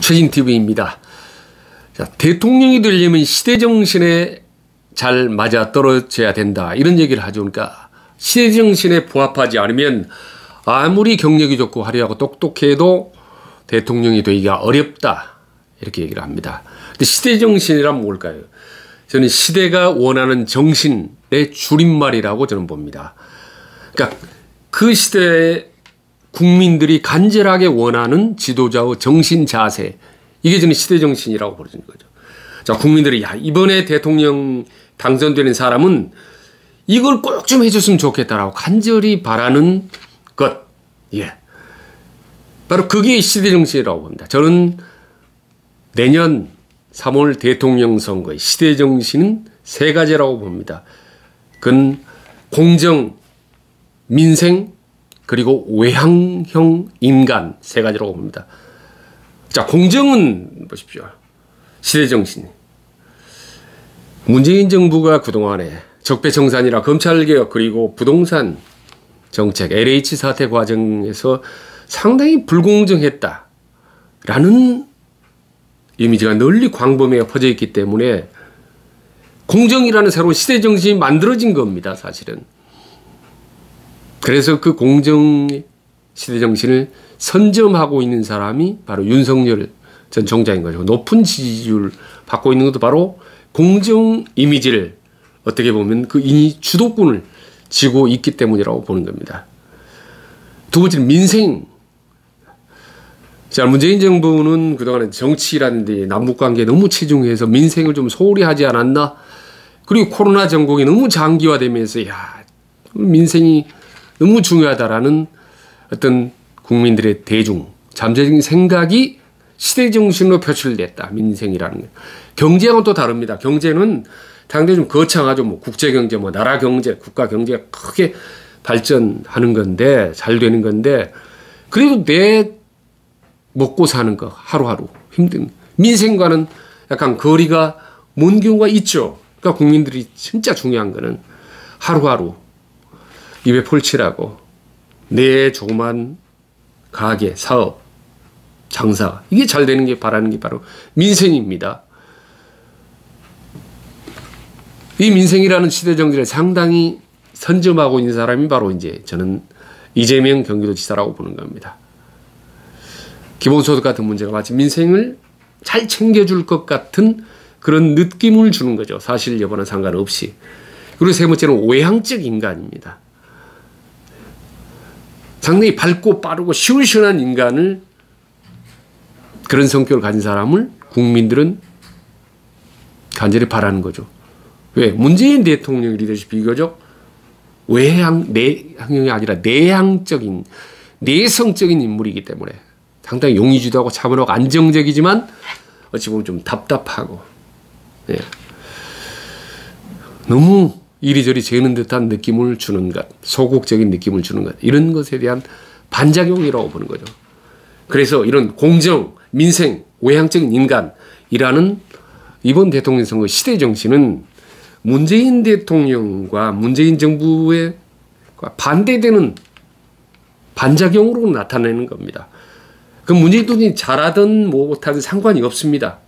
최진TV입니다. 자, 대통령이 되려면 시대정신에 잘 맞아떨어져야 된다, 이런 얘기를 하죠. 그러니까 시대정신에 부합하지 않으면 아무리 경력이 좋고 화려하고 똑똑해도 대통령이 되기가 어렵다, 이렇게 얘기를 합니다. 근데 시대정신이란 뭘까요? 저는 시대가 원하는 정신의 줄임말이라고 저는 봅니다. 그러니까 그 시대에 국민들이 간절하게 원하는 지도자의 정신 자세, 이게 저는 시대정신이라고 부르는 거죠. 자, 국민들이 이번에 대통령 당선되는 사람은 이걸 꼭 좀 해줬으면 좋겠다라고 간절히 바라는 것, 바로 그게 시대정신이라고 봅니다. 저는 내년 3월 대통령 선거의 시대정신은 세 가지라고 봅니다. 그건 공정, 민생, 그리고 외향형 인간, 세 가지라고 봅니다. 자, 공정은 보십시오. 시대정신. 문재인 정부가 그동안에 적폐청산이나 검찰개혁, 그리고 부동산 정책, LH 사태 과정에서 상당히 불공정했다라는 이미지가 널리 광범위하게 퍼져 있기 때문에 공정이라는 새로운 시대정신이 만들어진 겁니다, 사실은. 그래서 그 공정 시대정신을 선점하고 있는 사람이 바로 윤석열 전 총장인 거죠. 높은 지지율을 받고 있는 것도 바로 공정 이미지를 어떻게 보면 그 주도권을 쥐고 있기 때문이라고 보는 겁니다. 두 번째는 민생. 자, 문재인 정부는 그동안에 정치라든지 남북관계에 너무 치중해서 민생을 좀 소홀히 하지 않았나? 그리고 코로나 전공이 너무 장기화되면서 민생이 너무 중요하다라는 어떤 국민들의 잠재적인 생각이 시대정신으로 표출됐다, 민생이라는 게. 경제하고는 또 다릅니다. 경제는 당연히 좀 거창하죠. 뭐 국제경제, 나라 경제, 국가 경제가 크게 발전하는 건데, 잘 되는 건데, 그래도 내 먹고 사는 거 하루하루 힘든, 민생과는 약간 거리가 먼 경우가 있죠. 그러니까 국민들이 진짜 중요한 거는 하루하루 입에 폴치라고 내 조그만 가게, 사업, 장사, 이게 잘 되는 게 바라는 게 바로 민생입니다. 이 민생이라는 시대정신을 상당히 선점하고 있는 사람이 바로 이제 저는 이재명 경기도지사라고 보는 겁니다. 기본소득 같은 문제가 마치 민생을 잘 챙겨줄 것 같은 그런 느낌을 주는 거죠. 사실 여부는 상관없이. 그리고 세 번째는 외향적 인간입니다. 상당히 밝고 빠르고 시원시원한 인간을, 그런 성격을 가진 사람을 국민들은 간절히 바라는 거죠. 왜? 문재인 대통령 리더십 비교적 내향형이 아니라 내향적인, 내성적인 인물이기 때문에 상당히 용의주도하고 차분하고 안정적이지만 어찌 보면 좀 답답하고, 너무 이리저리 재는 듯한 느낌을 주는 것, 소극적인 느낌을 주는 것, 이런 것에 대한 반작용이라고 보는 거죠. 그래서 이런 공정, 민생, 외향적인 인간이라는 이번 대통령 선거 시대정신은 문재인 대통령과 문재인 정부에 반대되는 반작용으로 나타내는 겁니다. 그 문재인 대통령이 잘하든 못하든 상관이 없습니다.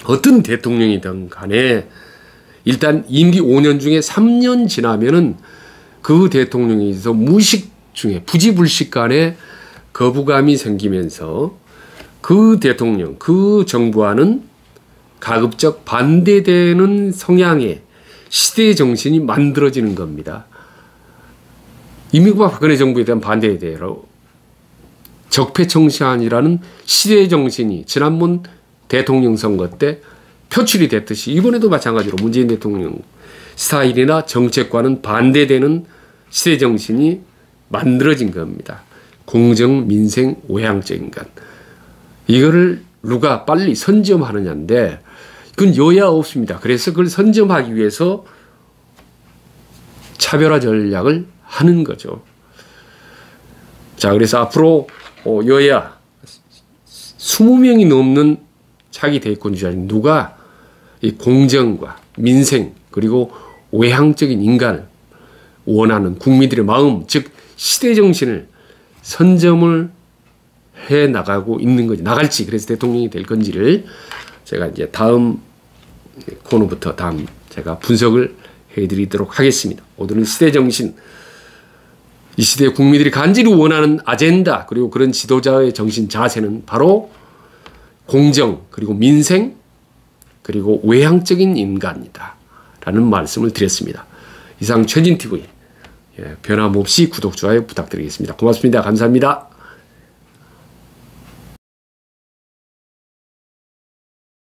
어떤 대통령이든 간에 일단 임기 5년 중에 3년 지나면은 그 대통령에 있어서 무의식 중에 부지불식 간에 거부감이 생기면서 그 대통령, 그 정부와는 가급적 반대되는 성향의 시대정신이 만들어지는 겁니다. 이명박 박근혜 정부에 대한 반대에 대해서 적폐청산이라는 시대정신이 지난번 대통령 선거 때 표출이 됐듯이 이번에도 마찬가지로 문재인 대통령 스타일이나 정책과는 반대되는 시대정신이 만들어진 겁니다. 공정, 민생, 외향적 인간. 이거를 누가 빨리 선점하느냐인데 그건 여야 없습니다. 그래서 그걸 선점하기 위해서 차별화 전략을 하는 거죠. 자, 그래서 앞으로 여야 20명이 넘는 차기 대권주자는 누가 이 공정과 민생, 그리고 외향적인 인간을 원하는 국민들의 마음, 즉 시대정신을 선점을 해 나가고 있는 건지, 나갈지, 그래서 대통령이 될 건지를 제가 이제 다음 코너부터 제가 분석을 해드리도록 하겠습니다. 오늘은 시대정신, 이 시대 국민들이 간절히 원하는 아젠다, 그리고 그런 지도자의 정신 자세는 바로 공정, 그리고 민생, 그리고 외향적인 인간이다 라는 말씀을 드렸습니다. 이상 최진TV, 변함없이 구독, 좋아요 부탁드리겠습니다. 고맙습니다. 감사합니다.